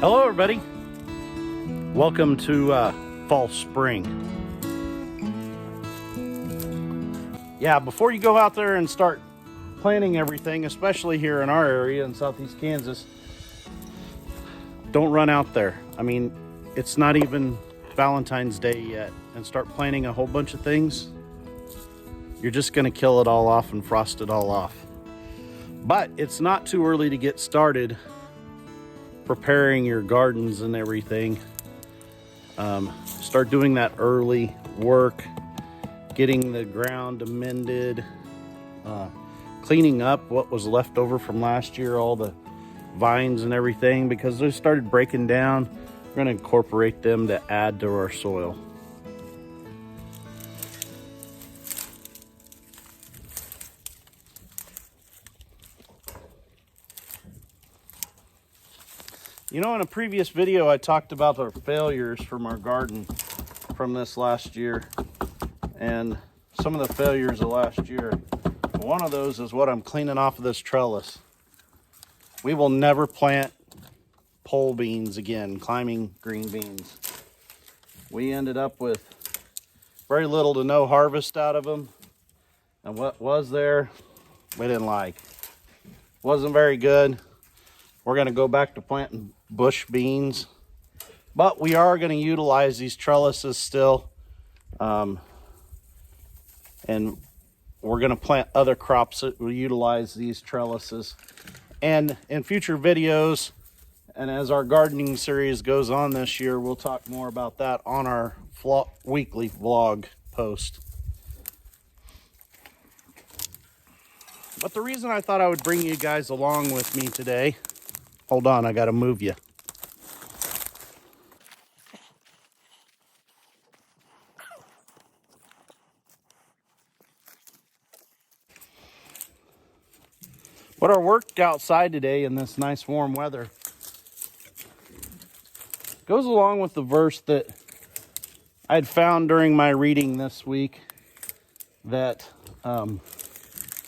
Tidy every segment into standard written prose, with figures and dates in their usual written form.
Hello everybody, welcome to fall spring. Yeah, before you go out there and start planting everything, especially here in our area in southeast Kansas, don't run out there. I mean, it's not even Valentine's Day yet, and start planting a whole bunch of things. You're just going to kill it all off and frost it all off. But it's not too early to get started preparing your gardens and everything. Start doing that early work, getting the ground amended, cleaning up what was left over from last year, all the vines and everything, because they started breaking down. We're going to incorporate them to add to our soil. You know, in a previous video, I talked about our failures from our garden from this last year, and some of the failures of last year. One of those is what I'm cleaning off of this trellis. We will never plant pole beans again, climbing green beans. We ended up with very little to no harvest out of them, and what was there, we didn't like. Wasn't very good. We're going to go back to planting bush beans, but we are going to utilize these trellises still, and we're going to plant other crops that will utilize these trellises. And in future videos, and as our gardening series goes on this year, we'll talk more about that on our weekly vlog post. But the reason I thought I would bring you guys along with me today, hold on, I gotta move you. But our work outside today in this nice warm weather goes along with the verse that I had found during my reading this week that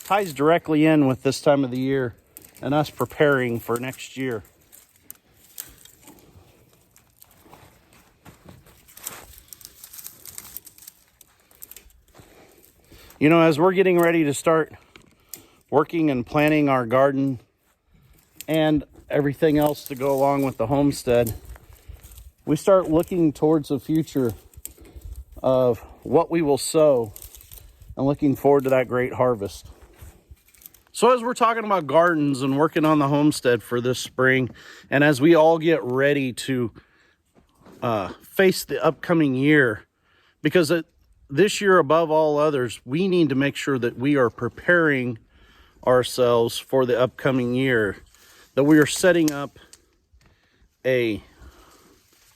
ties directly in with this time of the year and us preparing for next year. You know, as we're getting ready to start working and planting our garden and everything else to go along with the homestead, we start looking towards the future of what we will sow and looking forward to that great harvest. So as we're talking about gardens and working on the homestead for this spring, and as we all get ready to face the upcoming year, because this year above all others, we need to make sure that we are preparing ourselves for the upcoming year, that we are setting up a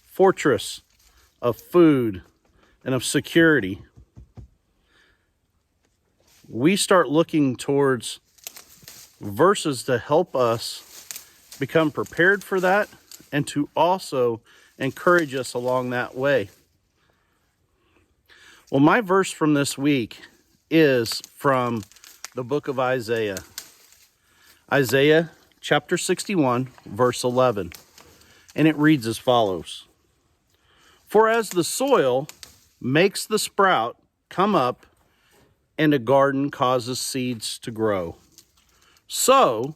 fortress of food and of security. We start looking towards verses to help us become prepared for that and to also encourage us along that way. Well, my verse from this week is from the book of Isaiah. Isaiah chapter 61, verse 11. And it reads as follows. For as the soil makes the sprout come up and a garden causes seeds to grow, so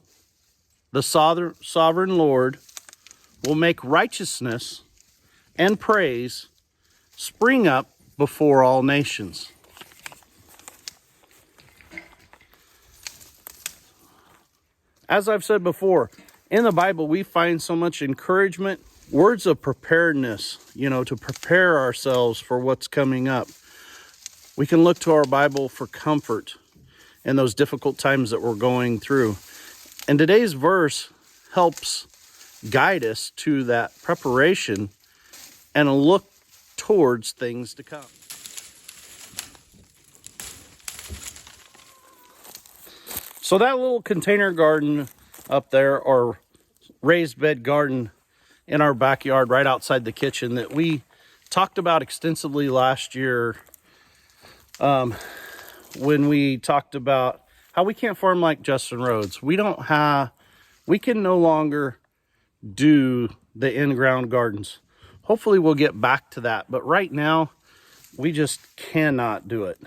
the sovereign Lord will make righteousness and praise spring up before all nations. As I've said before, in the Bible, we find so much encouragement, words of preparedness, to prepare ourselves for what's coming up. We can look to our Bible for comfort in those difficult times that we're going through. And today's verse helps guide us to that preparation and a look towards things to come. So that little container garden up there, or raised bed garden in our backyard right outside the kitchen that we talked about extensively last year, when we talked about how we can't farm like Justin Rhodes. We can no longer do the in-ground gardens. Hopefully we'll get back to that, but right now we just cannot do it.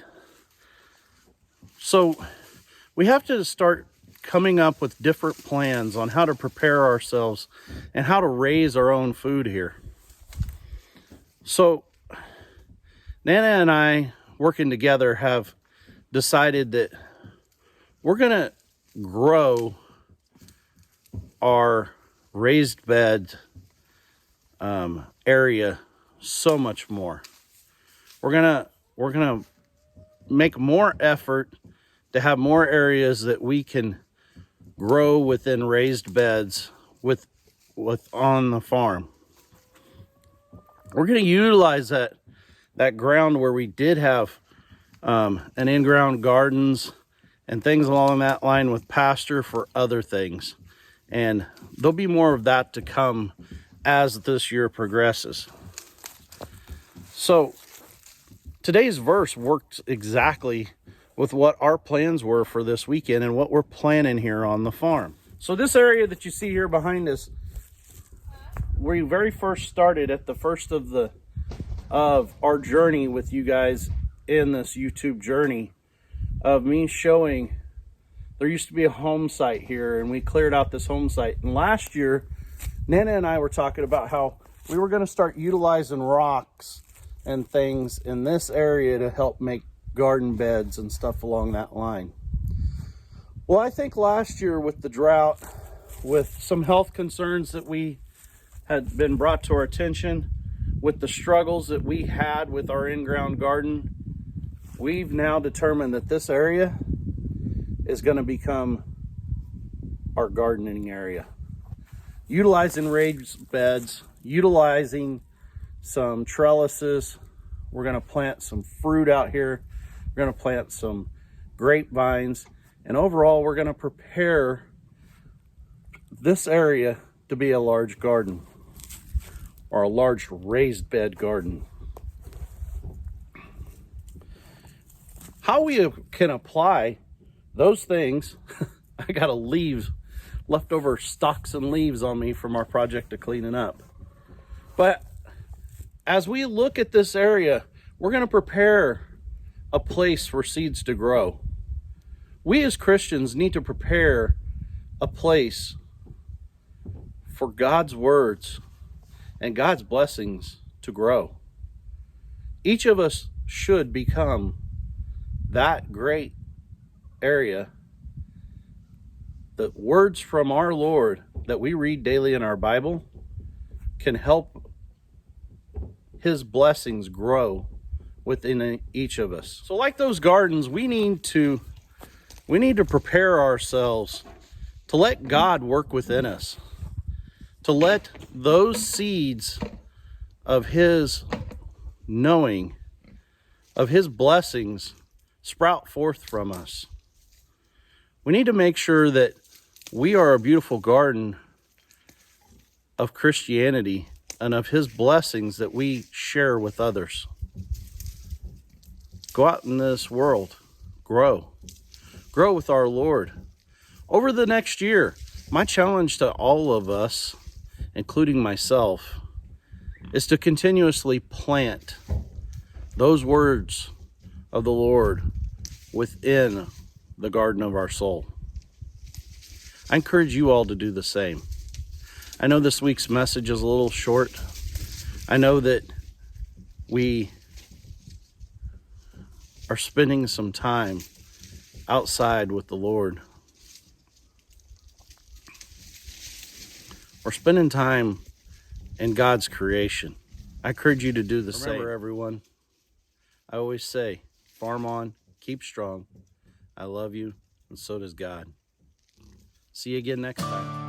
So we have to start coming up with different plans on how to prepare ourselves and how to raise our own food here. So Nana and I, working together, have decided that we're going to grow our raised bed area so much more. We're gonna make more effort to have more areas that we can grow within raised beds with on the farm. We're going to utilize that ground where we did have an in-ground gardens and things along that line with pasture for other things. And there'll be more of that to come as this year progresses. So today's verse worked exactly with what our plans were for this weekend and what we're planning here on the farm. So this area that you see here behind us, where we very first started at the first of our journey with you guys in this YouTube journey of me showing, there used to be a home site here and we cleared out this home site. And last year, Nana and I were talking about how we were going to start utilizing rocks and things in this area to help make garden beds and stuff along that line. Well, I think last year with the drought, with some health concerns that we had been brought to our attention, with the struggles that we had with our in-ground garden, we've now determined that this area is going to become our gardening area. Utilizing raised beds, utilizing some trellises. We're going to plant some fruit out here. We're going to plant some grapevines. And overall, we're going to prepare this area to be a large garden or a large raised bed garden. How we can apply those things, I got leftover stalks and leaves on me from our project of cleaning up. But as we look at this area, we're going to prepare a place for seeds to grow. We as Christians need to prepare a place for God's words and God's blessings to grow. Each of us should become that great area that words from our Lord that we read daily in our Bible can help His blessings grow within each of us. So like those gardens, we need to prepare ourselves to let God work within us, to let those seeds of His knowing, of His blessings sprout forth from us. We need to make sure that we are a beautiful garden of Christianity and of His blessings that we share with others. Go out in this world, grow with our Lord. Over the next year, my challenge to all of us, including myself, is to continuously plant those words of the Lord within the garden of our soul. I encourage you all to do the same. I know this week's message is a little short. I know that we are spending some time outside with the Lord. We're spending time in God's creation. I encourage you to do the same. Remember, everyone, I always say, farm on, keep strong. I love you, and so does God. See you again next time.